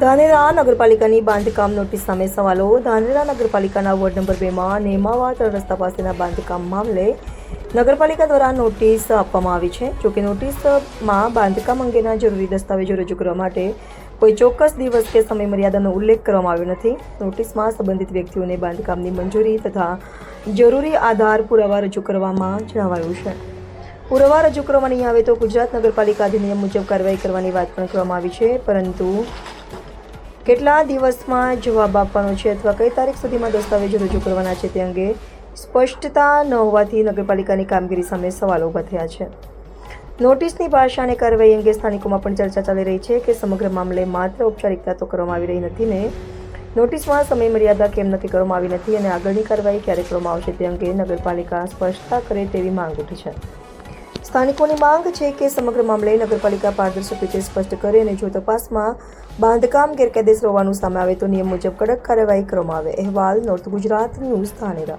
ધાનેરા નગરપાલિકાની બાંધકામ નોટિસ સામે સવાલો. ધાનેરા નગરપાલિકાના વોર્ડ નંબર 2માં નેમાવા રસ્તા પાસેના બાંધકામ મામલે નગરપાલિકા દ્વારા નોટિસ આપવામાં આવી છે. જોકે નોટિસમાં બાંધકામ અંગેના જરૂરી દસ્તાવેજો રજૂ કરવા માટે કોઈ ચોક્કસ દિવસ કે સમય મર્યાદાનો ઉલ્લેખ કરવામાં આવ્યો નથી. નોટિસમાં સંબંધિત વ્યક્તિઓને બાંધકામની મંજૂરી તથા જરૂરી આધાર પુરાવા રજૂ કરવામાં જણાવાયું છે. પુરાવા રજૂ કરવામાં નહીં આવે તો ગુજરાત નગરપાલિકા અધિનિયમ મુજબ કાર્યવાહી કરવાની વાત પણ કરવામાં આવી છે. પરંતુ કેટલા દિવસમાં જવાબ આપવાનો છે અથવા કઈ તારીખ સુધીમાં દસ્તાવેજો રજૂ કરવાના છે તે અંગે સ્પષ્ટતા ન હોવાથી નગરપાલિકાની કામગીરી સામે સવાલો ઊભા થયા છે. નોટિસની ભાષા અને કાર્યવાહી અંગે સ્થાનિકોમાં પણ ચર્ચા ચાલી રહી છે કે સમગ્ર મામલે માત્ર ઔપચારિકતા તો કરવામાં આવી રહી નથી ને નોટિસમાં સમય મર્યાદા કેમ નક્કી કરવામાં આવી નથી અને આગળની કાર્યવાહી ક્યારે કરવામાં આવશે તે અંગે નગરપાલિકા સ્પષ્ટતા કરે તેવી માંગ ઉઠી છે. સ્થાનિકોની માંગ છે કે સમગ્ર મામલે નગરપાલિકા પારદર્શક રીતે સ્પષ્ટ કરે અને જો તપાસમાં બાંધકામ ગેરકાયદેસર હોવાનું સામે આવે તો નિયમ મુજબ કડક કાર્યવાહી કરવામાં આવે. અહેવાલ નોર્થ ગુજરાત ન્યૂઝ ધાનેરા.